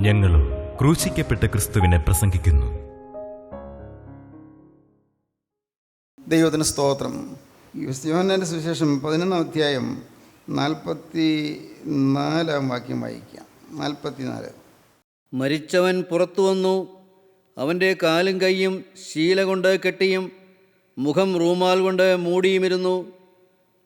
ഞങ്ങളും ക്രൂശിക്കപ്പെട്ട ക്രിസ്തുവിനെ പ്രസംഗിക്കുന്നു. ദൈവത്തിന് സ്തോത്രം. യോഹന്നാന്റെ സുവിശേഷം 11-ാം അധ്യായം 44-ാം വാക്യം വായിക്കാം. 44. മരിച്ചവൻ പുറത്തു വന്നു, അവൻ്റെ കാലും കൈയും ശീല കൊണ്ട് കെട്ടിയും മുഖം റൂമാൽ കൊണ്ട് മൂടിയുമിരുന്നു.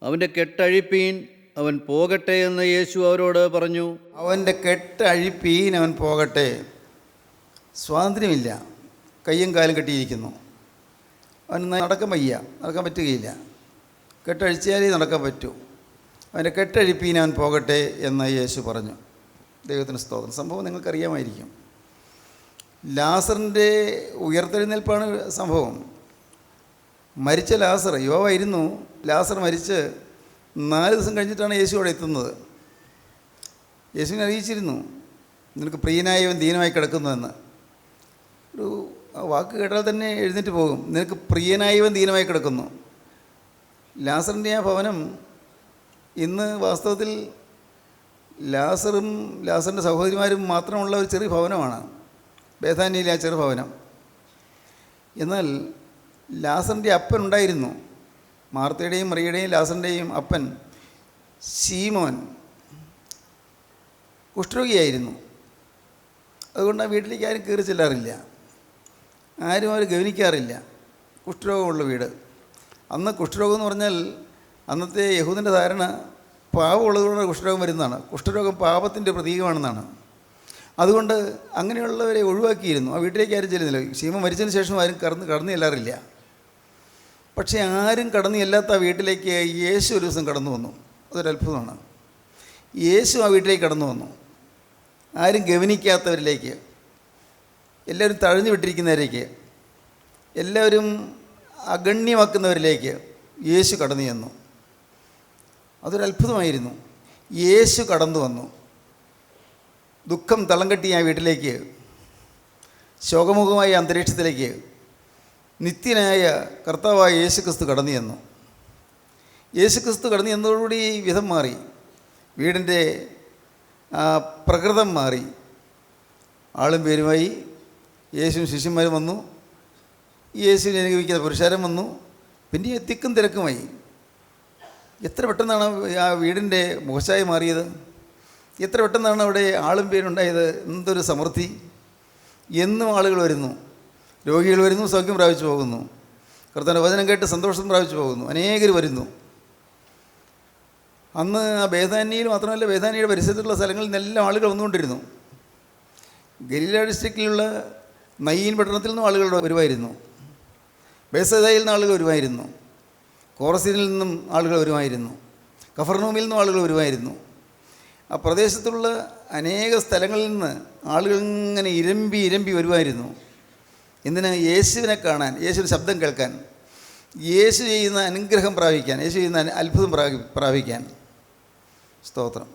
അവൻ്റെ കെട്ടഴിപ്പീൻ, അവൻ പോകട്ടെ എന്ന് യേശു അവരോട് പറഞ്ഞു. അവൻ്റെ കെട്ടഴിപ്പീൻ, അവൻ പോകട്ടെ. സ്വാതന്ത്ര്യമില്ല, കയ്യും കാലും കെട്ടിയിരിക്കുന്നു. അവൻ നടക്കാൻ പറ്റുകയില്ല. കെട്ടഴിച്ചാലേ നടക്കാൻ പറ്റൂ. അവൻ്റെ കെട്ടഴിപ്പീൻ, അവൻ പോകട്ടെ എന്ന് യേശു പറഞ്ഞു. ദൈവത്തിന് സ്തോത്രം. സംഭവം നിങ്ങൾക്കറിയാമായിരിക്കും. ലാസറിൻ്റെ ഉയർത്തെഴുന്നേൽപ്പാണ് സംഭവം. മരിച്ച ലാസർ, യോവായിരുന്നു. ലാസർ മരിച്ച് 4 ദിവസം കഴിഞ്ഞിട്ടാണ് യേശു അവിടെ എത്തുന്നത്. യേശുവിനെ അറിയിച്ചിരുന്നു, നിനക്ക് പ്രിയനായവൻ ദീനമായി കിടക്കുന്നുവെന്ന്. ഒരു വാക്ക് കേട്ടാൽ തന്നെ എഴുന്നേറ്റ് പോകും. നിനക്ക് പ്രിയനായവൻ ദീനമായി കിടക്കുന്നു. ലാസറിൻ്റെ ആ ഭവനം ഇന്ന് വാസ്തവത്തിൽ ലാസറിൻ്റെ സഹോദരിമാരും മാത്രമുള്ള ഒരു ചെറിയ ഭവനമാണ്, ബേഥാനിയിലെ ആ ചെറു ഭവനം. എന്നാൽ ലാസറിൻ്റെ അപ്പൻ ഉണ്ടായിരുന്നു. മാർത്തയുടെയും മറിയയുടെയും ലാസറിൻ്റെയും അപ്പൻ ശീമോൻ കുഷ്ഠരോഗിയായിരുന്നു. അതുകൊണ്ട് ആ വീട്ടിലേക്ക് ആരും കയറി ചെല്ലാറില്ല, ആരും അവർ ഗവനിക്കാറില്ല. കുഷ്ഠരോഗമുള്ള വീട്. അന്ന് കുഷ്ഠരോഗം എന്ന് പറഞ്ഞാൽ അന്നത്തെ യഹൂദൻ്റെ ധാരണ പാപമുള്ളതുകൊണ്ട് കുഷ്ഠരോഗം വരുന്നതാണ്. കുഷ്ഠരോഗം പാപത്തിൻ്റെ പ്രതീകമാണെന്നാണ്. അതുകൊണ്ട് അങ്ങനെയുള്ളവരെ ഒഴിവാക്കിയിരുന്നു. ആ വീട്ടിലേക്ക് ആരും ചെല്ലുന്നില്ല. ശീമോൻ മരിച്ചതിന് ശേഷം ആരും കടന്നു ചെല്ലാറില്ല. പക്ഷേ ആരും കടന്നു ചെല്ലാത്ത ആ വീട്ടിലേക്ക് യേശു ഒരു ദിവസം കടന്നു വന്നു. അതൊരത്ഭുതമാണ്. യേശു ആ വീട്ടിലേക്ക് കടന്നു വന്നു. ആരും ഗവനിക്കാത്തവരിലേക്ക്, എല്ലാവരും തഴഞ്ഞു വിട്ടിരിക്കുന്നവരിലേക്ക്, എല്ലാവരും അഗണ്യമാക്കുന്നവരിലേക്ക് യേശു കടന്നു ചെന്നു. അതൊരത്ഭുതമായിരുന്നു. യേശു കടന്നു വന്നു. ദുഃഖം തളം കെട്ടിയ ആ വീട്ടിലേക്ക്, ശോകമുഖമായ അന്തരീക്ഷത്തിലേക്ക് നിത്യനായ കർത്താവായ യേശുക്രിസ്തു കടന്നു ചെന്നു. യേശുക്രിസ്തു കടന്നു ചെന്നതോടുകൂടി വിധം മാറി. വീടിൻ്റെ പ്രകൃതം മാറി. ആളും പേരുമായി യേശുവും ശിഷ്യന്മാരും വന്നു. യേശുവിനെ അനുഗമിക്കുന്ന പുരുഷാരം വന്നു. പിന്നെ തിക്കും തിരക്കുമായി. എത്ര പെട്ടെന്നാണ് ആ വീടിൻ്റെ മുഖച്ഛായ മാറിയത്! എത്ര പെട്ടെന്നാണ് അവിടെ ആളും പേരുണ്ടായത്! എന്തൊരു സമൃദ്ധി! എന്നും ആളുകൾ വരുന്നു, രോഗികൾ വരുന്നു, സൗഖ്യം പ്രാപിച്ചു പോകുന്നു. കർത്താവിൻ്റെ വചനം കേട്ട് സന്തോഷം പ്രാപിച്ചു പോകുന്നു. അനേകർ വരുന്നു. അന്ന് ആ ബേഥാനിയിൽ മാത്രമല്ല, ബേഥാനിയുടെ പരിസരത്തുള്ള സ്ഥലങ്ങളിൽ നിന്നെല്ലാം ആളുകൾ വന്നുകൊണ്ടിരുന്നു. ഗലീല ഡിസ്ട്രിക്റ്റിലുള്ള നയീൻ പട്ടണത്തിൽ നിന്നും ആളുകൾ വരുമായിരുന്നു. ബേസദയിൽ നിന്ന് ആളുകൾ വരുമായിരുന്നു. കോറസിനിൽ നിന്നും ആളുകൾ വരുമായിരുന്നു. കഫർനൂമിൽ നിന്നും ആളുകൾ വരുമായിരുന്നു. ആ പ്രദേശത്തുള്ള അനേക സ്ഥലങ്ങളിൽ നിന്ന് ആളുകൾ ഇങ്ങനെ ഇരമ്പി വരുമായിരുന്നു. എന്തിനാ? യേശുവിനെ കാണാൻ, യേശുവിൻ്റെ ശബ്ദം കേൾക്കാൻ, യേശു ചെയ്യുന്ന അനുഗ്രഹം പ്രാപിക്കാൻ, യേശു ചെയ്യുന്ന അത്ഭുതം പ്രാപിക്കാൻ. സ്തോത്രം.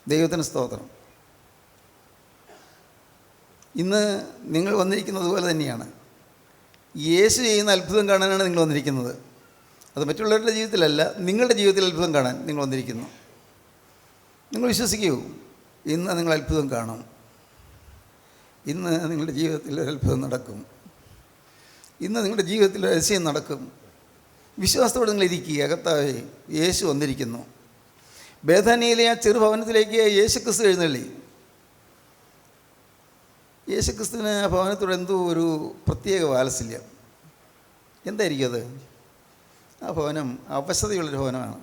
ദൈവത്തിന് സ്തോത്രം. ഇന്ന് നിങ്ങൾ വന്നിരിക്കുന്നത് പോലെ തന്നെയാണ്. യേശു ചെയ്യുന്ന അത്ഭുതം കാണാനാണ് നിങ്ങൾ വന്നിരിക്കുന്നത്. അത് മറ്റുള്ളവരുടെ ജീവിതത്തിലല്ല, നിങ്ങളുടെ ജീവിതത്തിൽ അത്ഭുതം കാണാൻ നിങ്ങൾ വന്നിരിക്കുന്നു. നിങ്ങൾ വിശ്വസിക്കൂ, ഇന്ന് നിങ്ങൾ അത്ഭുതം കാണും. ഇന്ന് നിങ്ങളുടെ ജീവിതത്തിൽ ഒരു അത്ഭുതം നടക്കും. ഇന്ന് നിങ്ങളുടെ ജീവിതത്തിൽ ഒരു അതിശയം നടക്കും. വിശ്വാസത്തോടെ നിങ്ങൾ ഇരിക്കുക. കർത്താവേ, യേശു വന്നിരിക്കുന്നു. ബേഥാനിയിലെ ആ ചെറുഭവനത്തിലേക്ക് യേശുക്രിസ്തു എഴുന്നള്ളി. യേശുക്രിസ്തുവിന് ആ ഭവനത്തോട് എന്തോ ഒരു പ്രത്യേക വാത്സല്യം. എന്തായിരിക്കും അത്? ആ ഭവനം അവശതയുള്ളൊരു ഭവനമാണ്.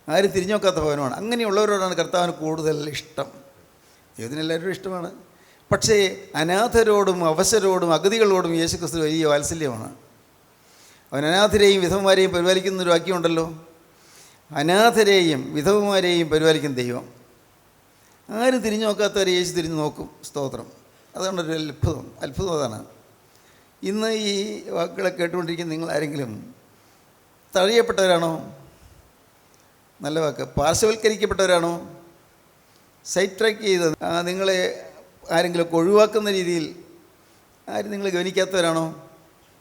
ആരും തിരിഞ്ഞു നോക്കാത്ത ഭവനമാണ്. അങ്ങനെയുള്ളവരോടാണ് കർത്താവിന് കൂടുതൽ ഇഷ്ടം. ദൈവത്തിനെല്ലാവരും ഇഷ്ടമാണ്. പക്ഷേ അനാഥരോടും അവശരോടും അഗതികളോടും യേശുക്രിസ്തു വലിയ വാത്സല്യമാണ്. അവൻ അനാഥരെയും വിധവമാരെയും പരിപാലിക്കുന്നൊരു വാക്യമുണ്ടല്ലോ. അനാഥരെയും വിധവമാരെയും പരിപാലിക്കുന്ന ദൈവം. ആരും തിരിഞ്ഞു നോക്കാത്തവരെ യേശു തിരിഞ്ഞു നോക്കും. സ്തോത്രം. അതാണ് ഒരു അത്ഭുതം അതാണ്. ഇന്ന് ഈ വാക്കുകളെ കേട്ടുകൊണ്ടിരിക്കുന്ന നിങ്ങൾ ആരെങ്കിലും തഴയപ്പെട്ടവരാണോ? നല്ല വാക്ക്. പാർശ്വവൽക്കരിക്കപ്പെട്ടവരാണോ? സൈഡ് ട്രാക്ക് ചെയ്ത് നിങ്ങളെ ആരെങ്കിലുമൊക്കെ ഒഴിവാക്കുന്ന രീതിയിൽ ആരും നിങ്ങളെ ഗവനിക്കാത്തവരാണോ?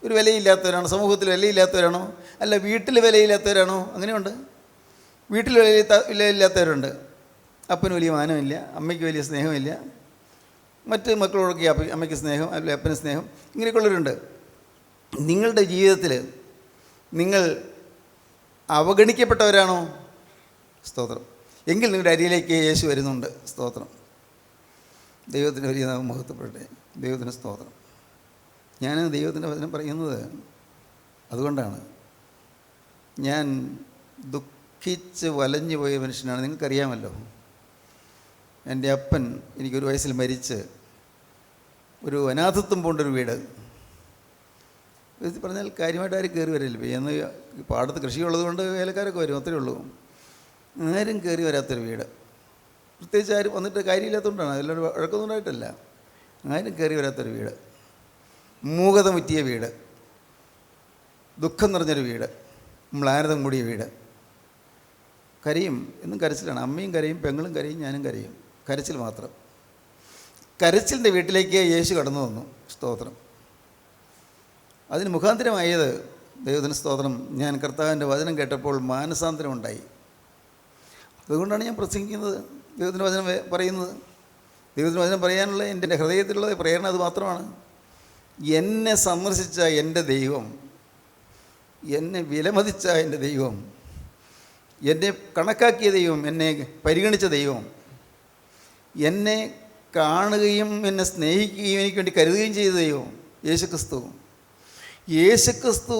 ഒരു വിലയില്ലാത്തവരാണോ? സമൂഹത്തിൽ വിലയില്ലാത്തവരാണോ? അല്ല, വീട്ടിൽ വിലയില്ലാത്തവരാണോ? അങ്ങനെയുണ്ട്. വീട്ടിൽ വിലയില്ലാത്തവരുണ്ട്. അപ്പന് വലിയ മാനമില്ല, അമ്മയ്ക്ക് വലിയ സ്നേഹമില്ല, മറ്റ് മക്കളോടൊക്കെ അമ്മയ്ക്ക് സ്നേഹം, അല്ലെങ്കിൽ അപ്പന് സ്നേഹം, ഇങ്ങനെയൊക്കെയുള്ളവരുണ്ട്. നിങ്ങളുടെ ജീവിതത്തിൽ നിങ്ങൾ അവഗണിക്കപ്പെട്ടവരാണോ? സ്തോത്രം. എങ്കിൽ നിങ്ങളുടെ അരിയിലേക്ക് യേശു വരുന്നുണ്ട്. സ്തോത്രം. ദൈവത്തിൻ്റെ വലിയ നാമം മഹത്വപ്പെടട്ടെ. ദൈവത്തിന് സ്തോത്രം. ഞാൻ ദൈവത്തിൻ്റെ വചനം പറയുന്നത് അതുകൊണ്ടാണ്. ഞാൻ ദുഃഖിച്ച് വലഞ്ഞു പോയ മനുഷ്യനാണ്. നിങ്ങൾക്കറിയാമല്ലോ, എൻ്റെ അപ്പൻ എനിക്കൊരു വയസ്സിൽ മരിച്ച് ഒരു അനാഥത്വം പോണ്ടൊരു വീട്. പറഞ്ഞാൽ കാര്യമായിട്ട് ആരും കയറി വരില്ല. എന്ന് പാടത്ത് കൃഷിയുള്ളത് കൊണ്ട് വേലക്കാരൊക്കെ വരും, അത്രയേ ഉള്ളൂ. ആരും കയറി വരാത്തൊരു വീട്. പ്രത്യേകിച്ച് ആരും വന്നിട്ട് കാര്യമില്ലാത്തതുകൊണ്ടാണ്, അതിലൊരു വഴക്കൊന്നും ഉണ്ടായിട്ടല്ല. ആരും കയറി വരാത്തൊരു വീട്, മൂകത മുറ്റിയ വീട്, ദുഃഖം നിറഞ്ഞൊരു വീട്, മ്ലാനതം കൂടിയ വീട്. കരയും, എന്നും കരച്ചിലാണ്. അമ്മയും കരയും, പെങ്ങളും കരയും, ഞാനും കരയും. കരച്ചിൽ മാത്രം. കരച്ചിലിൻ്റെ വീട്ടിലേക്ക് യേശു കടന്നു വന്നു. സ്തോത്രം. അതിന് മുഖാന്തരമായത്, ദൈവത്തിന് സ്തോത്രം, ഞാൻ കർത്താവിൻ്റെ വചനം കേട്ടപ്പോൾ മാനസാന്തരം ഉണ്ടായി. അതുകൊണ്ടാണ് ഞാൻ പ്രസംഗിക്കുന്നത്, ദൈവത്തിൻ്റെ വചനം പറയുന്നത്. ദൈവത്തിൻ്റെ വചനം പറയാനുള്ള എൻ്റെ ഹൃദയത്തിലുള്ള പ്രേരണ അത് മാത്രമാണ്. എന്നെ സന്ദർശിച്ച എൻ്റെ ദൈവം, എന്നെ വിലമതിച്ച എൻ്റെ ദൈവം, എന്നെ കണക്കാക്കിയ ദൈവം, എന്നെ പരിഗണിച്ച ദൈവം, എന്നെ കാണുകയും എന്നെ സ്നേഹിക്കുകയും എനിക്ക് വേണ്ടി കരുതുകയും ചെയ്ത ദൈവം യേശുക്രിസ്തു. യേശുക്രിസ്തു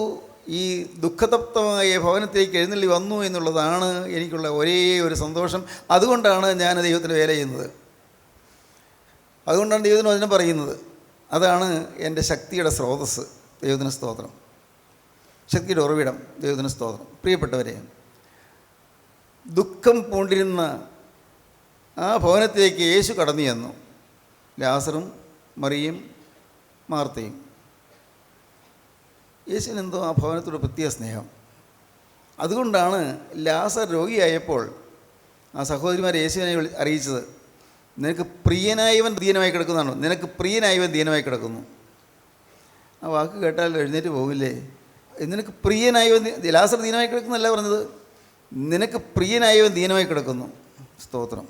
ഈ ദുഃഖതപ്തമായ ഭവനത്തിലേക്ക് എഴുന്നള്ളി വന്നു എന്നുള്ളതാണ് എനിക്കുള്ള ഒരേ ഒരു സന്തോഷം. അതുകൊണ്ടാണ് ഞാൻ ദൈവത്തിൻ്റെ വേല ചെയ്യുന്നത്. അതുകൊണ്ടാണ് ദൈവത്തിന് വചനം പറയുന്നത്. അതാണ് എൻ്റെ ശക്തിയുടെ സ്രോതസ്സ്. ദൈവത്തിന് സ്തോത്രം. ശക്തിയുടെ ഉറവിടം. ദൈവത്തിന് സ്തോത്രം. പ്രിയപ്പെട്ടവരെ, ദുഃഖം പൂണ്ടിരുന്ന ആ ഭവനത്തിലേക്ക് യേശു കടന്നു ചെന്നു. ലാസറും മറിയയും മാർത്തയും. യേശുവിനെന്തോ ആ ഭവനത്തോട് പ്രത്യേക സ്നേഹം. അതുകൊണ്ടാണ് ലാസർ രോഗിയായപ്പോൾ ആ സഹോദരിമാർ യേശുവിനെ അറിയിച്ചത്, നിനക്ക് പ്രിയനായവൻ ദീനമായി കിടക്കുന്നതാണോ? നിനക്ക് പ്രിയനായവൻ ദീനമായി കിടക്കുന്നു. ആ വാക്ക് കേട്ടാൽ എഴുന്നേറ്റ് പോകില്ലേ? നിനക്ക് പ്രിയനായവൻ, ലാസർ ദീനമായി കിടക്കുന്നല്ല പറഞ്ഞത്, നിനക്ക് പ്രിയനായവൻ ദീനമായി കിടക്കുന്നു. സ്തോത്രം.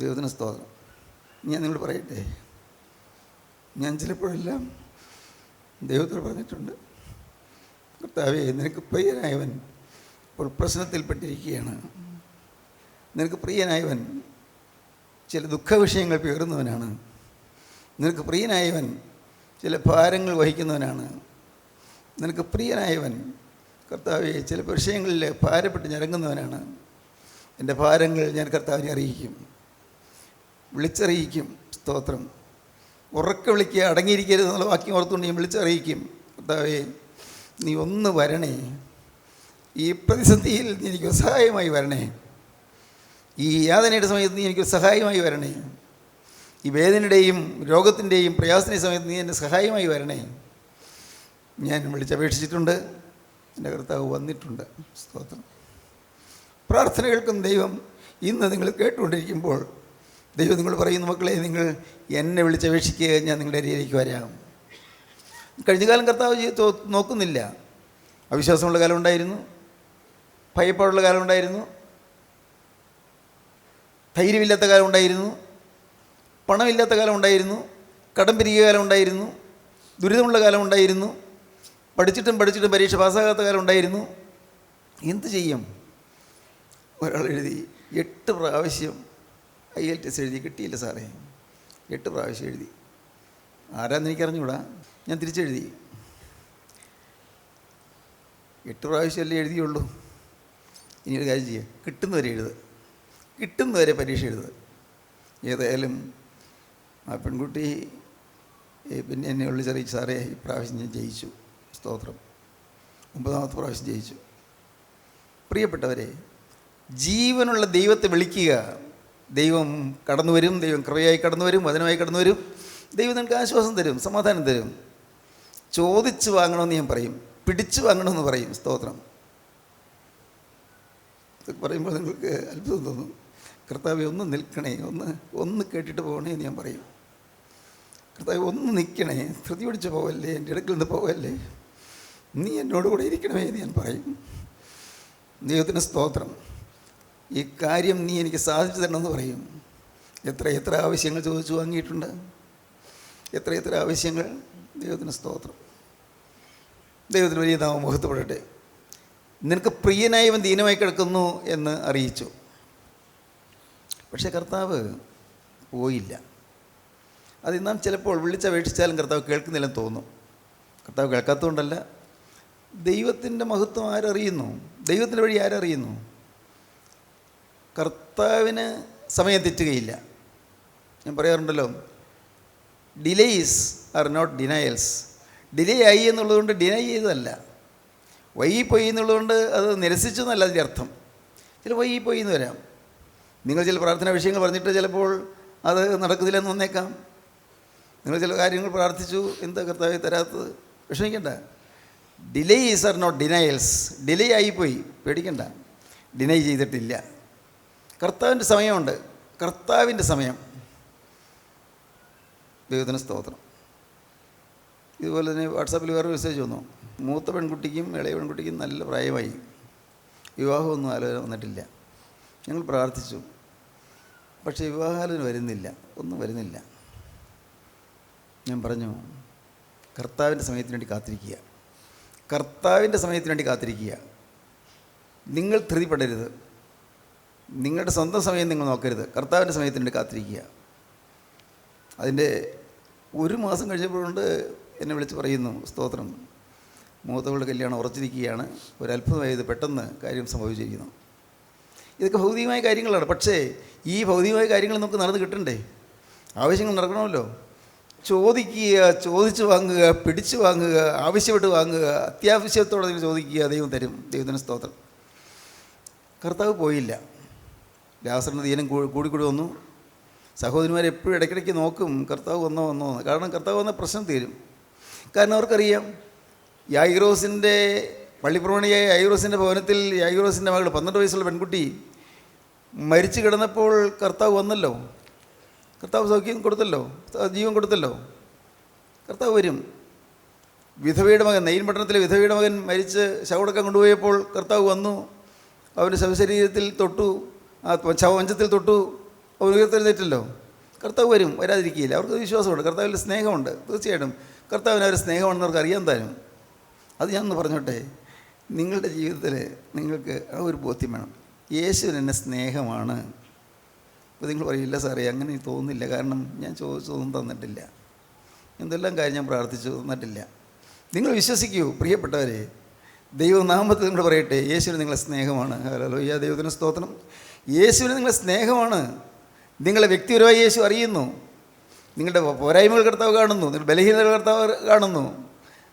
ദൈവത്തിന് സ്തോത്രം. ഞാൻ നിങ്ങൾ പറയട്ടെ, ഞാൻ ചിലപ്പോഴെല്ലാം ദൈവത്തോട് പറഞ്ഞിട്ടുണ്ട്, കർത്താവേ, നിനക്ക് പ്രിയനായവൻ ഇപ്പോൾ പ്രശ്നത്തിൽപ്പെട്ടിരിക്കുകയാണ്. നിനക്ക് പ്രിയനായവൻ ചില ദുഃഖവിഷയങ്ങൾ പേറുന്നവനാണ്. നിനക്ക് പ്രിയനായവൻ ചില ഭാരങ്ങൾ വഹിക്കുന്നവനാണ്. നിനക്ക് പ്രിയനായവൻ കർത്താവെ ചില വിഷയങ്ങളിൽ ഭാരപ്പെട്ട് ഞരങ്ങുന്നവനാണ്. എൻ്റെ ഭാരങ്ങൾ ഞാൻ കർത്താവിനെ അറിയിക്കും, വിളിച്ചറിയിക്കും. സ്തോത്രം. ഉറക്കെ വിളിക്കുക, അടങ്ങിയിരിക്കരുത് എന്നുള്ള വാക്യം ഓർത്തുകൊണ്ട് ഞാൻ വിളിച്ചറിയിക്കും, കർത്താവേ, നീ ഒന്ന് വരണേ, ഈ പ്രതിസന്ധിയിൽ നീ എനിക്ക് സഹായമായി വരണേ, ഈ യാതനയുടെ സമയത്ത് നീ എനിക്ക് സഹായമായി വരണേ, ഈ വേദനയുടെയും രോഗത്തിൻ്റെയും പ്രയാസത്തിൻ്റെയും സമയത്ത് നീ എൻ്റെ സഹായമായി വരണേ. ഞാൻ വിളിച്ചപേക്ഷിച്ചിട്ടുണ്ട്, എൻ്റെ കർത്താവ് വന്നിട്ടുണ്ട്. സ്തോത്രം. പ്രാർത്ഥനകൾക്കും ദൈവം ഇന്ന് നിങ്ങൾ കേട്ടുകൊണ്ടിരിക്കുമ്പോൾ ദൈവം നിങ്ങൾ പറയുന്നു, മക്കളെ, നിങ്ങൾ എന്നെ വിളിച്ചപേക്ഷിക്കുക, ഞാൻ നിങ്ങളുടെ അരികിലേക്ക് വരാം. കഴിഞ്ഞ കാലം കർത്താവ് നോക്കുന്നില്ല. അവിശ്വാസമുള്ള കാലം ഉണ്ടായിരുന്നു, ഭയപ്പാടുള്ള കാലം ഉണ്ടായിരുന്നു, ധൈര്യമില്ലാത്ത കാലം ഉണ്ടായിരുന്നു, പണമില്ലാത്ത കാലം ഉണ്ടായിരുന്നു, കടം പിരികിയ കാലം ഉണ്ടായിരുന്നു, ദുരിതമുള്ള കാലം ഉണ്ടായിരുന്നു, പഠിച്ചിട്ടും പരീക്ഷ പാസ്സാകാത്ത കാലം ഉണ്ടായിരുന്നു. എന്ത് ചെയ്യും? ഒരാൾ എഴുതി 8 പ്രാവശ്യം IELTS എഴുതി, കിട്ടിയില്ല സാറേ. 8 പ്രാവശ്യം എഴുതി. ആരാന്ന് എനിക്കറിഞ്ഞൂടാ. ഞാൻ തിരിച്ചെഴുതി. 8 പ്രാവശ്യമല്ലേ എഴുതിയുള്ളൂ. ഇനി ഒരു കാര്യം ചെയ്യുക, കിട്ടുന്നവരെ എഴുതുക, കിട്ടുന്നവരെ പരീക്ഷ എഴുതുക. ഏതായാലും ആ പെൺകുട്ടി പിന്നെ എന്നെ വിളിച്ചറിയിച്ചു, സാറേ, ഈ പ്രാവശ്യം ഞാൻ ജയിച്ചു. സ്തോത്രം. 9ാമത്തെ പ്രാവശ്യം ജയിച്ചു. പ്രിയപ്പെട്ടവരെ, ജീവനുള്ള ദൈവത്തെ വിളിക്കുക. ദൈവം കടന്നു വരും, ദൈവം കൃപയായി കടന്നു വരും, വചനമായി കടന്നു വരും. ദൈവം നിങ്ങൾക്ക് ആശ്വാസം തരും, സമാധാനം തരും. ചോദിച്ച് വാങ്ങണമെന്ന് ഞാൻ പറയും, പിടിച്ചു വാങ്ങണമെന്ന് പറയും. സ്തോത്രം. ഇതൊക്കെ പറയുമ്പോൾ നിങ്ങൾക്ക് അത്ഭുതം തോന്നും. കർത്താവെ, ഒന്ന് നിൽക്കണേ, ഒന്ന് കേട്ടിട്ട് പോകണേ എന്ന് ഞാൻ പറയും. കർത്താവെ, ഒന്ന് നിൽക്കണേ, ധൃതി പിടിച്ച് പോവല്ലേ, എൻ്റെ അടുക്കൽ നിന്ന് പോവല്ലേ, നീ എന്നോട് കൂടെ ഇരിക്കണമേ എന്ന് ഞാൻ പറയും. ദൈവത്തിന് സ്തോത്രം. ഈ കാര്യം നീ എനിക്ക് സാധിച്ചു തരണമെന്ന് പറയും. എത്ര ആവശ്യങ്ങൾ ചോദിച്ചു വാങ്ങിയിട്ടുണ്ട്, എത്ര ആവശ്യങ്ങൾ. ദൈവത്തിന് സ്തോത്രം. ദൈവത്തിന് വലിയ നാമം മഹത്വപ്പെടട്ടെ. നിനക്ക് പ്രിയനായവൻ ദീനമായി കിടക്കുന്നു എന്ന് അറിയിച്ചു. പക്ഷേ കർത്താവ് പോയില്ല. അത് നാം ചിലപ്പോൾ വിളിച്ചപേക്ഷിച്ചാലും കർത്താവ് കേൾക്കുന്നില്ലെന്ന് തോന്നും. കർത്താവ് കേൾക്കാത്തതുകൊണ്ടല്ല, ദൈവത്തിൻ്റെ മഹത്വം ആരറിയുന്നു? ദൈവത്തിൻ്റെ വഴി ആരറിയുന്നു? കർത്താവിന് സമയം തെറ്റുകയില്ല. ഞാൻ പറയാറുണ്ടല്ലോ, delays are not denials. Delay ആയി എന്നുള്ളതുകൊണ്ട് ഡിനൈ ചെയ്തതല്ല, വൈകിപ്പോയി എന്നുള്ളതുകൊണ്ട് അത് നിരസിച്ചു എന്നല്ല അതിൻ്റെ അർത്ഥം. ചില വൈകിപ്പോയി എന്ന് വരാം. നിങ്ങൾ ചില പ്രാർത്ഥനാ വിഷയങ്ങൾ പറഞ്ഞിട്ട് ചിലപ്പോൾ അത് നടക്കുന്നില്ലെന്ന് വന്നേക്കാം. നിങ്ങൾ ചില കാര്യങ്ങൾ പ്രാർത്ഥിച്ചു, എന്താ കർത്താവേ തരാത്തത്? വിഷമിക്കണ്ട. Delays are not denials. Delay ആയിപ്പോയി, പേടിക്കണ്ട. ഡിനൈ ചെയ്തിട്ടില്ല. കർത്താവിൻ്റെ സമയമുണ്ട്, കർത്താവിൻ്റെ സമയം. ദൈവത്തിന് സ്തോത്രം. ഇതുപോലെ തന്നെ വാട്സാപ്പിൽ വേറെ മെസ്സേജ് വന്നു. മൂത്ത പെൺകുട്ടിക്കും ഇളയ പെൺകുട്ടിക്കും നല്ല പ്രായമായി, വിവാഹമൊന്നും ആലോചന വന്നിട്ടില്ല. ഞങ്ങൾ പ്രാർത്ഥിച്ചു, പക്ഷേ വിവാഹാലോചന വരുന്നില്ല, ഒന്നും വരുന്നില്ല. ഞാൻ പറഞ്ഞു, കർത്താവിൻ്റെ സമയത്തിന് വേണ്ടി കാത്തിരിക്കുക, കർത്താവിൻ്റെ സമയത്തിന് വേണ്ടി കാത്തിരിക്കുക. നിങ്ങൾ ധൃതിപ്പെടരുത്, നിങ്ങളുടെ സ്വന്തം സമയം നിങ്ങൾ നോക്കരുത്, കർത്താവിൻ്റെ സമയത്തിന് വേണ്ടി കാത്തിരിക്കുക. അതിൻ്റെ 1 മാസം കഴിഞ്ഞപ്പോഴുണ്ട് എന്നെ വിളിച്ച് പറയുന്നു, സ്തോത്രം, മൂത്തവളുടെ കല്യാണം ഉറച്ചിരിക്കുകയാണ്, ഒരത്ഭുതമായത് പെട്ടെന്ന് കാര്യം സംഭവിച്ചിരിക്കുന്നു. ഇതൊക്കെ ഭൗതികമായ കാര്യങ്ങളാണ്. പക്ഷേ ഈ ഭൗതികമായ കാര്യങ്ങൾ നമുക്ക് നടന്ന് കിട്ടണ്ടേ? ആവശ്യങ്ങൾ നടക്കണമല്ലോ. ചോദിക്കുക, ചോദിച്ചു വാങ്ങുക, പിടിച്ചു വാങ്ങുക, ആവശ്യപ്പെട്ട് വാങ്ങുക, അത്യാവശ്യത്തോടെ ചോദിക്കുക, ദൈവം തരും. ദൈവത്തിന് സ്തോത്രം. കർത്താവ് പോയില്ല. ലാസറിൻ്റെ ദീനം കൂടിക്കൂടി വന്നു. സഹോദരിമാർ എപ്പോഴും ഇടയ്ക്കിടയ്ക്ക് നോക്കും, കർത്താവ് വന്നോ. കാരണം കർത്താവ് വന്ന പ്രശ്നം തീരും. കാരണം അവർക്കറിയാം, യായിറോസിൻ്റെ പള്ളിപ്രമാണിയായ യായിറോസിൻ്റെ ഭവനത്തിൽ യായിറോസിൻ്റെ മകൾ 12 വയസ്സുള്ള പെൺകുട്ടി മരിച്ചു കിടന്നപ്പോൾ കർത്താവ് വന്നല്ലോ. കർത്താവ് സൗഖ്യം കൊടുത്തല്ലോ, ജീവൻ കൊടുത്തല്ലോ. കർത്താവ് വരും. വിധവയുടെ മകൻ, നെയ്യൻ പട്ടണത്തിലെ വിധവയുടെ മകൻ മരിച്ച് ശവടക്കം കൊണ്ടുപോയപ്പോൾ കർത്താവ് വന്നു. അവൻ്റെ ശവശരീരത്തിൽ തൊട്ടു, ആ ശവമഞ്ചത്തിൽ തൊട്ടു. അവൻ ഉയർത്തെഴുന്നേറ്റല്ലോ. കർത്താവ് വരും, വരാതിരിക്കുകയില്ല. അവർക്ക് വിശ്വാസമുണ്ട്, കർത്താവിൽ സ്നേഹമുണ്ട്. തീർച്ചയായിട്ടും കർത്താവിന് അവർ സ്നേഹമാണെന്ന് അവർക്ക് അറിയാൻ തരും. അത് ഞാനൊന്ന് പറഞ്ഞോട്ടെ, നിങ്ങളുടെ ജീവിതത്തിൽ നിങ്ങൾക്ക് ആ ഒരു ബോധ്യം വേണം, യേശുവിന് എന്നെ സ്നേഹമാണ്. അപ്പോൾ നിങ്ങൾ പറയില്ല സാറേ, അങ്ങനെ തോന്നുന്നില്ല, കാരണം ഞാൻ ചോദിച്ചതൊന്നും തന്നിട്ടില്ല, എന്തെല്ലാം കാര്യം ഞാൻ പ്രാർത്ഥിച്ചു, തന്നിട്ടില്ല. നിങ്ങൾ വിശ്വസിക്കൂ പ്രിയപ്പെട്ടവരെ. ദൈവനാമത്തിൽ നിങ്ങൾ പറയട്ടെ, യേശുവിന് നിങ്ങളെ സ്നേഹമാണ്. ഹല്ലേലൂയ, ദൈവത്തിന് സ്തോത്രം. യേശുവിന് നിങ്ങളെ സ്നേഹമാണ്. നിങ്ങളെ വ്യക്തിപരമായി യേശു അറിയുന്നു. നിങ്ങളുടെ പോരായ്മകൾ കർത്താവ് കാണുന്നു, നിങ്ങളുടെ ബലഹീനതകൾ കർത്താവ് കാണുന്നു,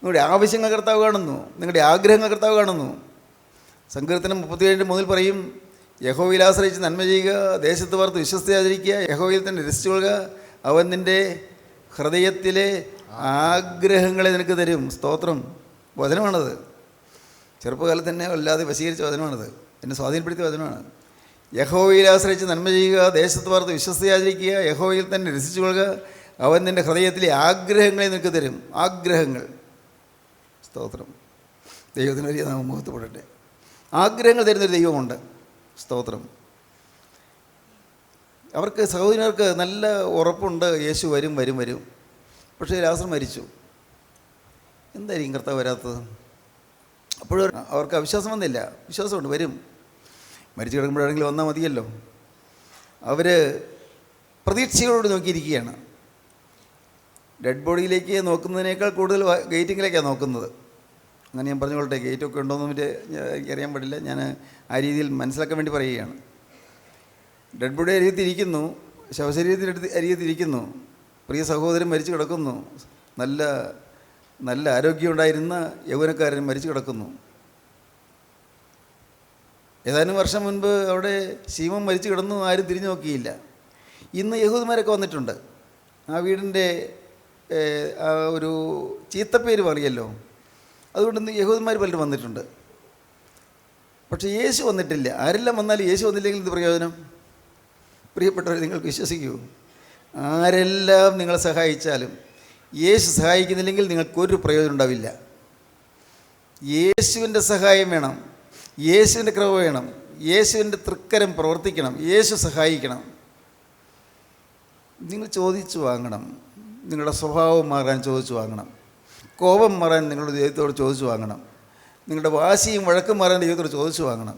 നിങ്ങളുടെ ആവശ്യങ്ങൾ കർത്താവ് കാണുന്നു, നിങ്ങളുടെ ആഗ്രഹങ്ങൾ കർത്താവ് കാണുന്നു. സങ്കീർത്തനം 37:3 പറയും, യഹോവയിൽ ആശ്രയിച്ച് നന്മ ചെയ്യുക, ദേശത്ത് പാർത്ത് വിശ്വസ്തയാചരിക്കുക, യഹോവയിൽ തന്നെ രസിച്ചുകൊള്ളുക, അവൻ നിൻ്റെ ഹൃദയത്തിലെ ആഗ്രഹങ്ങളെ നിനക്ക് തരും. സ്തോത്രം. വചനമാണത്. ചെറുപ്പകാലത്ത് തന്നെ വല്ലാതെ വശീകരിച്ച വചനമാണത്, എന്നെ സ്വാധീനപ്പെടുത്തിയ വചനമാണ്. യഹോവയിൽ ആശ്രയിച്ച് നന്മ ചെയ്യുക, ദേശത്ത് പാർത്ത് വിശ്വസ്തയാചരിക്കുക, യഹോവയിൽ തന്നെ രസിച്ചുകൊള്ളുക, അവൻ നിൻ്റെ ഹൃദയത്തിലെ ആഗ്രഹങ്ങളെ നിനക്ക് തരും. ആഗ്രഹങ്ങൾ. സ്തോത്രം. ദൈവത്തിന് വലിയ നാമം മഹത്വപ്പെടട്ടെ. ആഗ്രഹങ്ങൾ തരുന്നൊരു ദൈവമുണ്ട്. സ്തോത്രം. അവർക്ക് സഹോദരന്മാർക്ക് നല്ല ഉറപ്പുണ്ട്, യേശു വരും. പക്ഷേ ലാസർ മരിച്ചു. എന്തായിരിക്കും കർത്താവ് വരാത്തത്? അപ്പോഴും അവർക്ക് അവിശ്വാസം വന്നില്ല. വിശ്വാസമുണ്ട്, വരും. മരിച്ചു കിടക്കുമ്പോഴാണെങ്കിലും വന്നാൽ മതിയല്ലോ. അവർ പ്രതീക്ഷകളോട് നോക്കിയിരിക്കുകയാണ്. ഡെഡ് ബോഡിയിലേക്ക് നോക്കുന്നതിനേക്കാൾ കൂടുതൽ ഗേറ്റിങ്ങിലേക്കാണ് നോക്കുന്നത്. അങ്ങനെ ഞാൻ പറഞ്ഞുകൊള്ളട്ടെ, ഗേറ്റൊക്കെ ഉണ്ടോയെന്ന് എനിക്കറിയാൻ പാടില്ല, ഞാൻ ആ രീതിയിൽ മനസ്സിലാക്കാൻ വേണ്ടി പറയുകയാണ്. ഡെഡ് ബോഡി അരികത്തിരിക്കുന്നു, ശവശരീരത്തിൻ്റെ അരികത്തിരിക്കുന്നു, പ്രിയ സഹോദരൻ മരിച്ചു കിടക്കുന്നു, നല്ല ആരോഗ്യമുണ്ടായിരുന്ന യൗവനക്കാരൻ മരിച്ചു കിടക്കുന്നു. ഏതാനും വർഷം മുൻപ് അവിടെ ശീമോൻ മരിച്ചു കിടന്നു, ആരും തിരിഞ്ഞു നോക്കിയില്ല. ഇന്ന് യഹൂദന്മാരൊക്കെ വന്നിട്ടുണ്ട്. ആ വീടിൻ്റെ ആ ഒരു ചീത്തപ്പേര് പറയല്ലോ, അതുകൊണ്ട് ഇന്ന് യഹൂദന്മാർ പലരും വന്നിട്ടുണ്ട്. പക്ഷേ യേശു വന്നിട്ടില്ല. ആരെല്ലാം വന്നാലും യേശു വന്നില്ലെങ്കിൽ ഇത് പ്രയോജനം? പ്രിയപ്പെട്ടവർ, നിങ്ങൾക്ക് വിശ്വസിക്കൂ, ആരെല്ലാം നിങ്ങളെ സഹായിച്ചാലും യേശു സഹായിക്കുന്നില്ലെങ്കിൽ നിങ്ങൾക്കൊരു പ്രയോജനം ഉണ്ടാവില്ല. യേശുവിൻ്റെ സഹായം വേണം, യേശുവിൻ്റെ കൃപ വേണം, യേശുവിൻ്റെ തൃക്കരം പ്രവർത്തിക്കണം, യേശു സഹായിക്കണം. നിങ്ങൾ ചോദിച്ചു വാങ്ങണം. നിങ്ങളുടെ സ്വഭാവം മാറാൻ ചോദിച്ചു വാങ്ങണം. കോപം മാറാൻ നിങ്ങളുടെ ദൈവത്തോട് ചോദിച്ചു വാങ്ങണം. നിങ്ങളുടെ വാശിയും വഴക്കും മാറാൻ ദൈവത്തോട് ചോദിച്ചു വാങ്ങണം.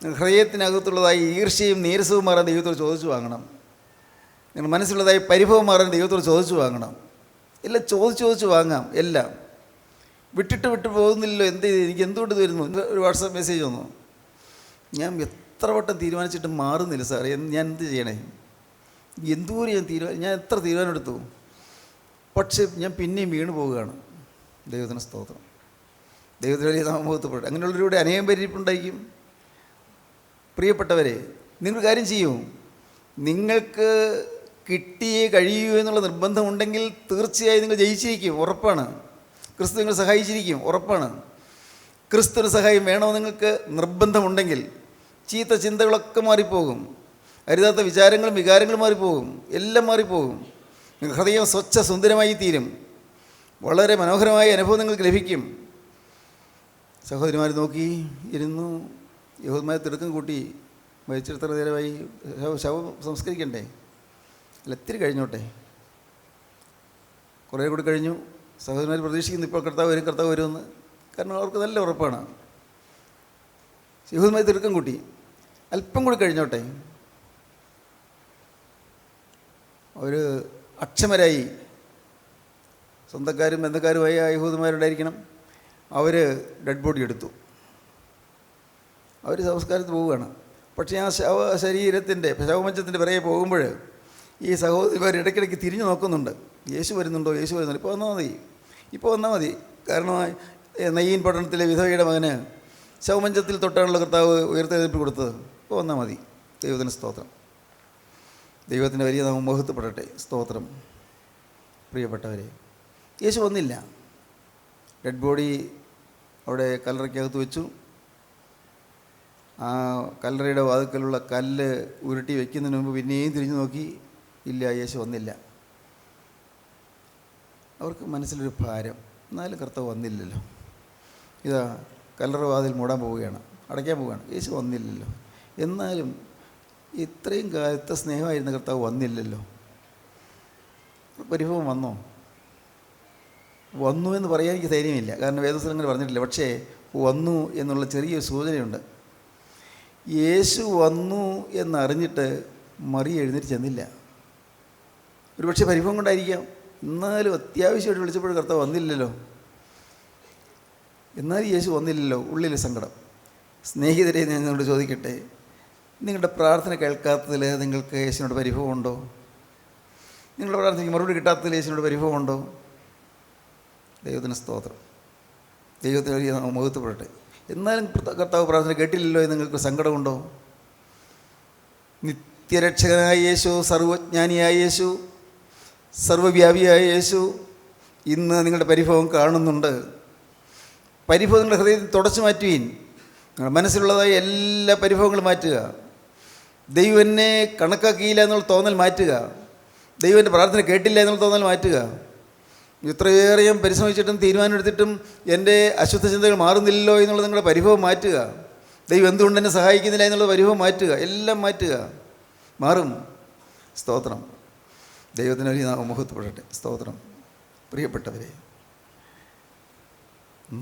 നിങ്ങളുടെ ഹൃദയത്തിനകത്തുള്ളതായി ഈർഷ്യയും നീരസവും മാറാൻ ദൈവത്തോട് ചോദിച്ചു വാങ്ങണം. നിങ്ങളുടെ മനസ്സിലുള്ളതായി പരിഭവം മാറാൻ ദൈവത്തോട് ചോദിച്ചു വാങ്ങണം. എല്ലാം ചോദിച്ചു വാങ്ങാം. എല്ലാം വിട്ടിട്ട് പോകുന്നില്ലല്ലോ. എന്ത് ചെയ്ത് എനിക്ക് എന്തുകൊണ്ട് ഇത് വരുന്നു? ഒരു വാട്സാപ്പ് മെസ്സേജ് വന്നു. ഞാൻ എത്ര വട്ടം തീരുമാനിച്ചിട്ട് മാറുന്നില്ല സാറേ, ഞാൻ എന്ത് ചെയ്യണേ? എന്തോരം ഞാൻ എത്ര തീരുമാനം എടുത്തു, പക്ഷേ ഞാൻ പിന്നെയും വീണ് പോവുകയാണ്. ദൈവത്തിന് സ്തോത്രം. ദൈവത്തിന് വലിയ നാമമഹത്വപ്പെട്ടു. അങ്ങനെയുള്ളവരുടെ അനേകം പരിപ്പുണ്ടായിരിക്കും. പ്രിയപ്പെട്ടവരെ, നിങ്ങൾ കാര്യം ചെയ്യൂ. നിങ്ങൾക്ക് കിട്ടിയേ കഴിയൂ എന്നുള്ള നിർബന്ധമുണ്ടെങ്കിൽ തീർച്ചയായും നിങ്ങൾ ജയിച്ചിരിക്കും, ഉറപ്പാണ്. ക്രിസ്തു നിങ്ങൾ സഹായിച്ചിരിക്കും, ഉറപ്പാണ്. ക്രിസ്തുവിന് സഹായം വേണോ നിങ്ങൾക്ക് നിർബന്ധമുണ്ടെങ്കിൽ ചീത്ത ചിന്തകളൊക്കെ മാറിപ്പോകും. അരുതാത്ത വിചാരങ്ങളും വികാരങ്ങളും മാറിപ്പോകും. എല്ലാം മാറിപ്പോകും. നിങ്ങൾ ഹൃദയം സ്വച്ഛ സുന്ദരമായി തീരും. വളരെ മനോഹരമായ അനുഭവം നിങ്ങൾക്ക് ലഭിക്കും. സഹോദരിമാർ നോക്കി ഇരുന്നു. യഹൂദന്മാരെ തിടുക്കം കൂട്ടി മരിച്ചെടുത്ത നേരമായി ശവം സംസ്കരിക്കണ്ടേ? അല്ല, ഇത്തിരി കഴിഞ്ഞോട്ടെ. കുറേ കൂടി കഴിഞ്ഞു. സഹോദരന്മാർ പ്രതീക്ഷിക്കുന്നു ഇപ്പോൾ കർത്താവ് വരുമെന്ന്. കാരണം അവർക്ക് നല്ല ഉറപ്പാണ്. യഹൂദന്മാരെ തിടുക്കം കൂട്ടി. അല്പം കൂടി കഴിഞ്ഞോട്ടെ. അവർ അക്ഷമരായി. സ്വന്തക്കാരും ബന്ധക്കാരുമായി ആ യഹൂദന്മാരുണ്ടായിരിക്കണം. അവർ ഡെഡ് ബോഡി എടുത്തു. അവർ സംസ്കാരത്തിൽ പോവുകയാണ്. പക്ഷേ ആ ശരീരത്തിൻ്റെ ശവമഞ്ചത്തിൻ്റെ പിറകെ പോകുമ്പോൾ ഈ സഹോദരിമാർ ഇടയ്ക്കിടയ്ക്ക് തിരിഞ്ഞു നോക്കുന്നുണ്ട്. യേശു വരുന്നുണ്ടോ? ഇപ്പോൾ വന്നാൽ മതി. കാരണം നയ്യീൻ പട്ടണത്തിലെ വിധവയുടെ മകന് ശവമഞ്ചത്തിൽ തൊട്ടാണല്ലോ കർത്താവ് ഉയർത്തെഴുന്നേൽപ്പ് കൊടുത്തത്. ഇപ്പോൾ വന്നാൽ മതി. ദൈവത്തിന് സ്തോത്രം. ദൈവത്തിൻ്റെ വലിയ നാമം മഹത്വപ്പെടട്ടെ. സ്തോത്രം. പ്രിയപ്പെട്ടവരെ, യേശു വന്നില്ല. ഡെഡ് ബോഡി അവിടെ കല്ലറയ്ക്കകത്ത് വെച്ചു. ആ കല്ലറയുടെ വാതിൽക്കലുള്ള കല്ല് ഉരുട്ടി വയ്ക്കുന്നതിന് മുമ്പ് പിന്നെയും തിരിഞ്ഞു നോക്കി. ഇല്ല, യേശു വന്നില്ല. അവർക്ക് മനസ്സിലൊരു ഭാരം. എന്നാലും കർത്താവ് വന്നില്ലല്ലോ. ഇതാ കല്ലറ വാതിൽ മൂടാൻ പോവുകയാണ്, അടയ്ക്കാൻ പോവുകയാണ്. യേശു വന്നില്ലല്ലോ. എന്നാലും ഇത്രയും കാലത്തെ സ്നേഹമായിരുന്ന കർത്താവ് വന്നില്ലല്ലോ. പരിഭവം വന്നു എന്ന് പറയാൻ എനിക്ക് ധൈര്യമില്ല. കാരണം വേദപുസ്തകം അങ്ങനെ പറഞ്ഞിട്ടില്ല. പക്ഷേ വന്നു എന്നുള്ള ചെറിയൊരു സൂചനയുണ്ട്. യേശു വന്നു എന്നറിഞ്ഞിട്ട് മറിയ എഴുന്നേറ്റ് ചെന്നില്ല. ഒരു പക്ഷേ പരിഭവം കൊണ്ടായിരിക്കാം. എന്നാലും അത്യാവശ്യമായിട്ട് വിളിച്ചപ്പോൾ കർത്താവ് വന്നില്ലല്ലോ. എന്നാലും യേശു വന്നില്ലല്ലോ. ഉള്ളിൽ സങ്കടം. സ്നേഹിതരെ, ഞാൻ നിങ്ങളോട് ചോദിക്കട്ടെ, നിങ്ങളുടെ പ്രാർത്ഥന കേൾക്കാത്തതിൽ നിങ്ങൾക്ക് യേശുവിനോട് പരിഭവമുണ്ടോ? നിങ്ങളുടെ പ്രാർത്ഥനയ്ക്ക് മറുപടി കിട്ടാത്തതിൽ യേശുവിനോട് പരിഭവമുണ്ടോ? ദൈവത്തിന് സ്തോത്രം. ദൈവത്തിന് വലിയ മഹത്വപ്പെടട്ടെ. എന്നാലും കർത്താവ് പ്രാർത്ഥന കേട്ടില്ലല്ലോ എന്ന് നിങ്ങൾക്ക് സങ്കടമുണ്ടോ? നിത്യരക്ഷകനായ യേശു, സർവജ്ഞാനിയായ യേശു, സർവവ്യാപിയായ യേശു ഇന്ന് നിങ്ങളുടെ പരിഭവം കാണുന്നുണ്ട്. പരിഭവം നിങ്ങളുടെ ഹൃദയത്തിൽ തുടച്ചു മാറ്റുവീൻ. നിങ്ങളുടെ മനസ്സിലുള്ളതായ എല്ലാ പരിഭവങ്ങളും മാറ്റുക. ദൈവം എന്നെ കണക്കാക്കിയില്ല എന്നുള്ള തോന്നൽ മാറ്റുക. ദൈവം എൻ്റെ പ്രാർത്ഥന കേട്ടില്ല എന്നുള്ള തോന്നൽ മാറ്റുക. ഇത്രയേറെ പരിശ്രമിച്ചിട്ടും തീരുമാനമെടുത്തിട്ടും എൻ്റെ അശുദ്ധ ചിന്തകൾ മാറുന്നില്ലല്ലോ എന്നുള്ള നിങ്ങളുടെ പരിഭവം മാറ്റുക. ദൈവം എന്തുകൊണ്ട് എന്നെ സഹായിക്കുന്നില്ല എന്നുള്ള പരിഭവം മാറ്റുക. എല്ലാം മാറ്റുക. മാറും. സ്തോത്രം. ദൈവത്തിന് വലിയ മഹത്വപ്പെടട്ടെ. സ്തോത്രം. പ്രിയപ്പെട്ടവരെ,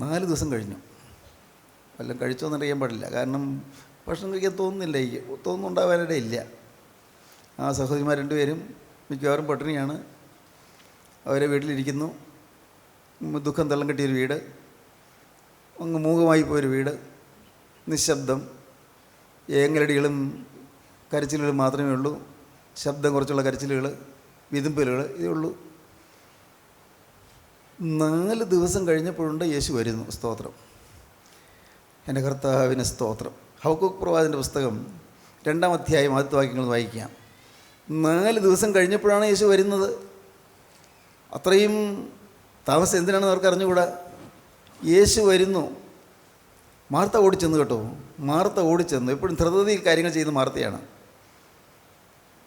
4 ദിവസം കഴിഞ്ഞു. വല്ലതും കഴിച്ചോന്നറിയാൻ പാടില്ല. കാരണം ഭക്ഷണം കഴിക്കാൻ തോന്നുന്നുണ്ടാവാനിട ഇല്ല. ആ സഹോദരിമാർ 2 പേരും മിക്കവാറും പട്ടിണിയാണ്. അവരെ വീട്ടിലിരിക്കുന്നു. ദുഃഖം തള്ളം കെട്ടിയൊരു വീട്, അങ്ങ് മൂകമായി പോയൊരു വീട്, നിശബ്ദം. ഏങ്ങലടികളും കരച്ചിലുകളും മാത്രമേ ഉള്ളൂ. ശബ്ദം കുറച്ചുള്ള കരച്ചിലുകൾ, വിതുമ്പലുകൾ, ഇതേ ഉള്ളൂ. 4 ദിവസം കഴിഞ്ഞപ്പോഴുണ്ട് യേശു വരുന്നു. സ്തോത്രം. എൻ്റെ കർത്താവിന് സ്തോത്രം. ഹബക്കൂക്ക് പ്രവാചകൻ്റെ പുസ്തകം 2-ാം അധ്യായം ആദ്യത്തെ വാക്യങ്ങൾ വായിക്കാം. 4 ദിവസം കഴിഞ്ഞപ്പോഴാണ് യേശു വരുന്നത്. അത്രയും താമസം എന്തിനാണെന്ന് അവർക്ക് അറിഞ്ഞുകൂടാ. യേശു വരുന്നു. മാർത്ത ഓടിച്ചെന്ന് കേട്ടോ. മാർത്ത ഓടിച്ചെന്നു. എപ്പോഴും ധൃതയിൽ കാര്യങ്ങൾ ചെയ്യുന്ന മാർത്തയാണ്.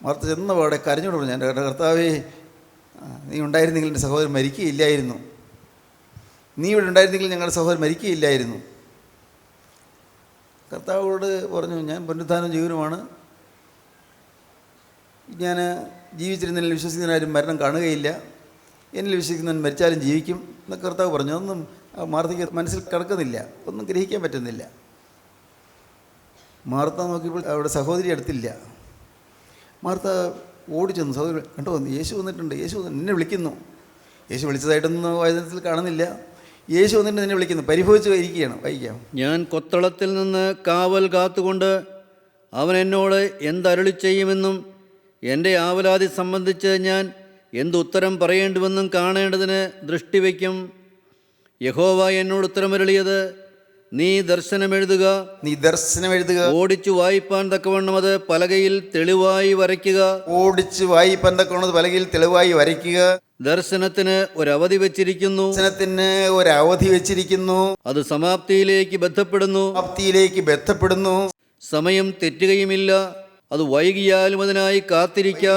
മാർത്ത ചെന്നപാടെ കരഞ്ഞോട് പറഞ്ഞു, എൻ്റെ കർത്താവേ, നീ ഉണ്ടായിരുന്നെങ്കിൽ എൻ്റെ സഹോദരൻ മരിക്കുകയില്ലായിരുന്നു. നീ ഇവിടെ ഉണ്ടായിരുന്നെങ്കിൽ ഞങ്ങളുടെ സഹോദരൻ മരിക്കുകയില്ലായിരുന്നു. കർത്താവോട് പറഞ്ഞു, ഞാൻ പുനരുത്ഥാനവും ജീവനുമാണ്. ഞാൻ ജീവിച്ചിരുന്നതിൽ വിശ്വസിക്കുന്നവരാരും മരണം കാണുകയില്ല, എന്നിൽ വിശ്വസിക്കുന്നവൻ മരിച്ചാലും ജീവിക്കും എന്നൊക്കെ കർത്താവ് പറഞ്ഞു. അതൊന്നും മാർത്തയ്ക്ക് മനസ്സിൽ കിടക്കുന്നില്ല, ഒന്നും ഗ്രഹിക്കാൻ പറ്റുന്നില്ല. മാർത്ത നോക്കിയപ്പോൾ അവിടെ സഹോദരി അടുത്തില്ല. മാർത്ത ഓടിച്ചെന്നു, സഹോദരി കണ്ടോ യേശു വന്നിട്ടുണ്ട്, യേശു നിന്നെ വിളിക്കുന്നു. യേശു വിളിച്ചതായിട്ടൊന്നും വചനത്തിൽ കാണുന്നില്ല. യേശു വന്നിട്ട് നിന്നെ വിളിക്കുന്നു, പരിഭവിച്ച് ഇരിക്കുകയാണ്. വായിക്കാം. ഞാൻ കൊത്തളത്തിൽ നിന്ന് കാവൽ കാത്തുകൊണ്ട് അവൻ എന്നോട് എന്തരുളി ചെയ്യുമെന്നും എൻ്റെ ആവലാതി സംബന്ധിച്ച് ഞാൻ എന്തുത്തരം പറയേണ്ടുവെന്നും കാണേണ്ടതിന് ദൃഷ്ടിവയ്ക്കും. യഹോവ എന്നോട് ഉത്തരമരുളിയത്, നീ ദർശനമെഴുതുക, ഓടിച്ചു വായിപ്പാൻ തക്കവണ്ണം അത് പലകയിൽ തെളിവായി വരയ്ക്കുക. ദർശനത്തിന് ഒരവധി വെച്ചിരിക്കുന്നു. അത് സമാപ്തിയിലേക്ക് ബന്ധപ്പെടുന്നു. സമയം തെറ്റുകയുമില്ല. അത് വൈകിയാലും അതിനായി കാത്തിരിക്കുക.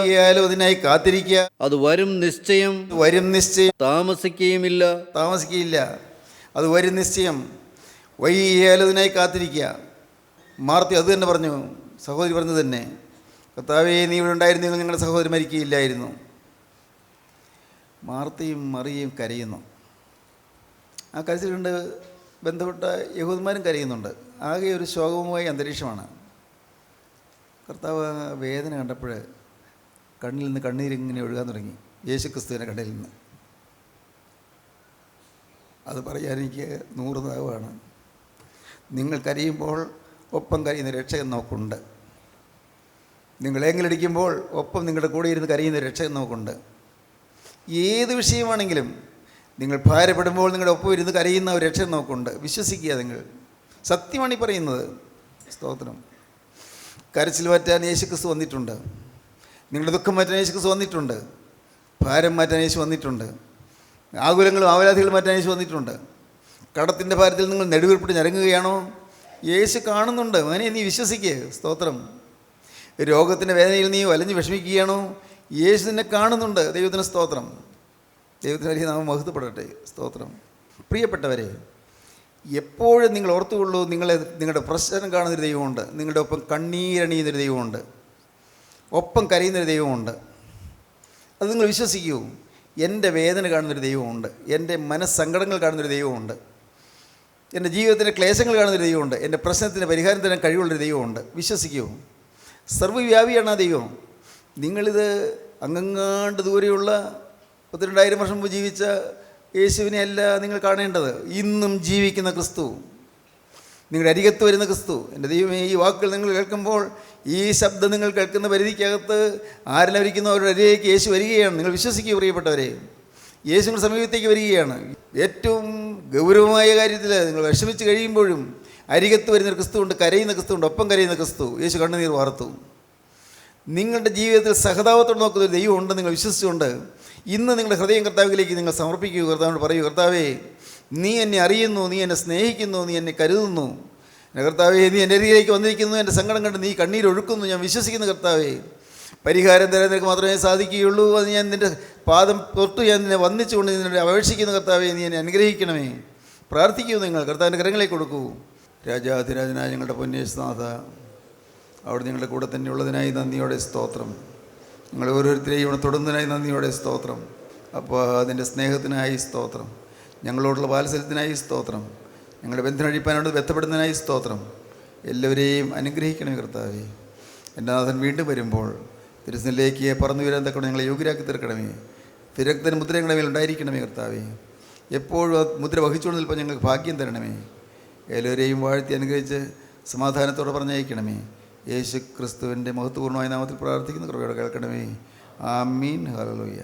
അത് വരും നിശ്ചയം. താമസിക്കുകയില്ല. അത് വരും നിശ്ചയം. വൈകിയാലും അതിനായി കാത്തിരിക്കുക. മാർത്തി അത് തന്നെ പറഞ്ഞു, സഹോദരി പറഞ്ഞു തന്നെ, കർത്താവേ നീ ഇവിടെ ഉണ്ടായിരുന്നെങ്കിൽ ഞങ്ങളുടെ സഹോദരി മരിക്കുകയില്ലായിരുന്നു. മാർത്തയും മറിയയും കരയുന്നു. ആ കരച്ചിൽ കണ്ട് ബന്ധപ്പെട്ട യഹൂദന്മാരും കരയുന്നുണ്ട്. ആകെ ഒരു ശോകവുമായ അന്തരീക്ഷമാണ്. കർത്താവ് വേദന കണ്ടപ്പോൾ കണ്ണിൽ നിന്ന് കണ്ണീരിങ്ങനെ ഒഴുകാൻ തുടങ്ങി, യേശുക്രിസ്തുവിൻ്റെ കണ്ണിൽ നിന്ന്. അത് പറയാൻ എനിക്ക് 100 നാവാണ്. നിങ്ങൾ കരയുമ്പോൾ ഒപ്പം കരയുന്ന രക്ഷകൻ നമുക്കുണ്ട്. നിങ്ങൾ ഏങ്ങലടിക്കുമ്പോൾ ഒപ്പം നിങ്ങളുടെ കൂടെ ഇരുന്ന് കരയുന്ന രക്ഷകൻ നമുക്കുണ്ട്. ഏത് വിഷയമാണെങ്കിലും നിങ്ങൾ ഭാരപ്പെടുമ്പോൾ നിങ്ങളുടെ ഒപ്പം ഇരുന്ന് കരയുന്ന ഒരു രക്ഷകൻ നമുക്കുണ്ട്. വിശ്വസിക്കുക. നിങ്ങൾ സത്യമാണ് ഈ പറയുന്നത്. സ്തോത്രം. കരച്ചിൽ മാറ്റാൻ യേശുക്രിസ്തു വന്നിട്ടുണ്ട്. നിങ്ങളുടെ ദുഃഖം മാറ്റാൻ യേശുക്രിസ്തു വന്നിട്ടുണ്ട്. ഭാരം മാറ്റാൻ യേശു വന്നിട്ടുണ്ട്. ആകുലങ്ങളും ആവലാതികളും മാറ്റാൻ യേശു വന്നിട്ടുണ്ട്. കടത്തിൻ്റെ ഭാരത്തിൽ നിങ്ങൾ നെടുവീർപ്പിട്ട് ഞരങ്ങുകയാണോ? യേശു കാണുന്നുണ്ട്. അവനെ നീ വിശ്വസിക്കുക. സ്തോത്രം. രോഗത്തിൻ്റെ വേദനയിൽ നീ വലഞ്ഞ് വിഷമിക്കുകയാണോ? യേശു നിന്നെ കാണുന്നുണ്ട്. ദൈവത്തിന് സ്തോത്രം. ദൈവത്തിന് വലിയ നാമം മഹത്വപ്പെടട്ടെ. സ്തോത്രം. പ്രിയപ്പെട്ടവരെ, എപ്പോഴും നിങ്ങൾ ഓർത്തുകൊള്ളൂ, നിങ്ങളുടെ പ്രശ്നം കാണുന്നൊരു ദൈവമുണ്ട്. നിങ്ങളുടെ ഒപ്പം കണ്ണീരണിയുന്നൊരു ദൈവമുണ്ട്. ഒപ്പം കരയുന്നൊരു ദൈവമുണ്ട്. അത് നിങ്ങൾ വിശ്വസിക്കൂ. എൻ്റെ വേദന കാണുന്നൊരു ദൈവമുണ്ട്. എൻ്റെ മനസ്സങ്കടങ്ങൾ കാണുന്നൊരു ദൈവമുണ്ട്. എൻ്റെ ജീവിതത്തിൻ്റെ ക്ലേശങ്ങൾ കാണുന്നൊരു ദൈവമുണ്ട്. എൻ്റെ പ്രശ്നത്തിൻ്റെ പരിഹാരം തരാൻ കഴിവുള്ളൊരു ദൈവമുണ്ട്. വിശ്വസിക്കൂ. സർവ്വവ്യാപിയാണ് ആ ദൈവം. നിങ്ങളിത് അങ്ങങ്ങാണ്ട് ദൂരെയുള്ള 12,000 വർഷം മുമ്പ് ജീവിച്ച യേശുവിനെ അല്ല നിങ്ങൾ കാണേണ്ടത്. ഇന്നും ജീവിക്കുന്ന ക്രിസ്തു, നിങ്ങളുടെ അരികത്ത് വരുന്ന ക്രിസ്തു. എൻ്റെ ദൈവമേ, ഈ വാക്കുകൾ നിങ്ങൾ കേൾക്കുമ്പോൾ, ഈ ശബ്ദം നിങ്ങൾ കേൾക്കുന്ന പരിധിക്കകത്ത് ആരെല്ലാം ഇരിക്കുന്നു അവരുടെ അരികിലേക്ക് യേശു വരികയാണ്. നിങ്ങൾ വിശ്വസിക്കുക പ്രിയപ്പെട്ടവരെ. യേശുവിൻ്റെ സമീപത്തേക്ക് വരികയാണ്. ഏറ്റവും ഗൗരവമായ കാര്യത്തിൽ നിങ്ങൾ വിഷമിച്ച് കഴിയുമ്പോഴും അരികത്ത് വരുന്നൊരു ക്രിസ്തുവുണ്ട്, കരയുന്ന ക്രിസ്തുവുണ്ട്, ഒപ്പം കരയുന്ന ക്രിസ്തു. യേശു കണ്ണുനീർ വാർത്തു. നിങ്ങളുടെ ജീവിതത്തിൽ സഹതാപത്തോടെ നോക്കുന്ന ഒരു ദൈവമുണ്ട്. നിങ്ങൾ വിശ്വസിച്ചുകൊണ്ട് ഇന്ന് നിങ്ങളുടെ ഹൃദയം കർത്താവിലേക്ക് നിങ്ങൾ സമർപ്പിക്കുക. കർത്താവിനോട് പറയൂ, കർത്താവേ നീ എന്നെ അറിയുന്നു, നീ എന്നെ സ്നേഹിക്കുന്നു, നീ എന്നെ കരുതുന്നു. കർത്താവേ നീ എൻ്റെ അരികിലേക്ക് വന്നിരിക്കുന്നു, എൻ്റെ സങ്കടം കണ്ട് നീ കണ്ണീരൊഴുക്കുന്നു. ഞാൻ വിശ്വസിക്കുന്നു കർത്താവേ, പരിഹാരം തരാൻ നിനക്ക് മാത്രമേ സാധിക്കുകയുള്ളൂ. അത് ഞാൻ നിൻ്റെ പാദം തൊട്ട് ഞാൻ നിന്നെ വന്നിച്ചുകൊണ്ട് നിന്നെ അപേക്ഷിക്കുന്ന കർത്താവേ, നീ എന്നെ അനുഗ്രഹിക്കണമേ. പ്രാർത്ഥിക്കൂ. നിങ്ങൾ കർത്താവിൻ്റെ കരങ്ങളിലേക്ക് കൊടുക്കൂ. രാജാധിരാജനായ ഞങ്ങളുടെ പൊന്നേശുനാഥ, അവിടെ നിങ്ങളുടെ കൂടെ തന്നെ ഉള്ളതിനായി നന്ദിയോടെ സ്തോത്രം. നിങ്ങൾ ഓരോരുത്തരെയും ഇവിടെ തൊടുന്നതിനായി നന്ദിയോടെ സ്തോത്രം. അപ്പോൾ അതിൻ്റെ സ്നേഹത്തിനായി സ്തോത്രം. ഞങ്ങളോടുള്ള വാത്സല്യത്തിനായി സ്തോത്രം. ഞങ്ങളുടെ ബന്ധനഴിപ്പാനോട് ബന്ധപ്പെടുന്നതിനായി സ്തോത്രം. എല്ലാവരെയും അനുഗ്രഹിക്കണമേ കർത്താവേ. എൻ്റെ നാഥൻ വീണ്ടും വരുമ്പോൾ തിരുസനിലേക്ക് പറന്നു വരാൻ തക്കണം ഞങ്ങളെ യോഗ്യരാക്കി തീർക്കണമേ. തിരക്തന് മുദ്ര ഞങ്ങളുടെ മേൽ ഉണ്ടായിരിക്കണമേ കർത്താവേ. എപ്പോഴും ആ മുദ്ര വഹിച്ചുകൊണ്ട് നിൽപ്പോൾ ഞങ്ങൾക്ക് ഭാഗ്യം തരണമേ. എല്ലാവരെയും വാഴ്ത്തി അനുഗ്രഹിച്ച് സമാധാനത്തോടെ പറഞ്ഞയക്കണമേ. യേശു ക്രിസ്തുവിൻ്റെ മഹത്വപൂർണ്ണമായ നാമത്തിൽ പ്രാർത്ഥിക്കുന്ന കൃപയോടെ കേൾക്കണമേ. ആമീൻ. ഹല്ലേലൂയ.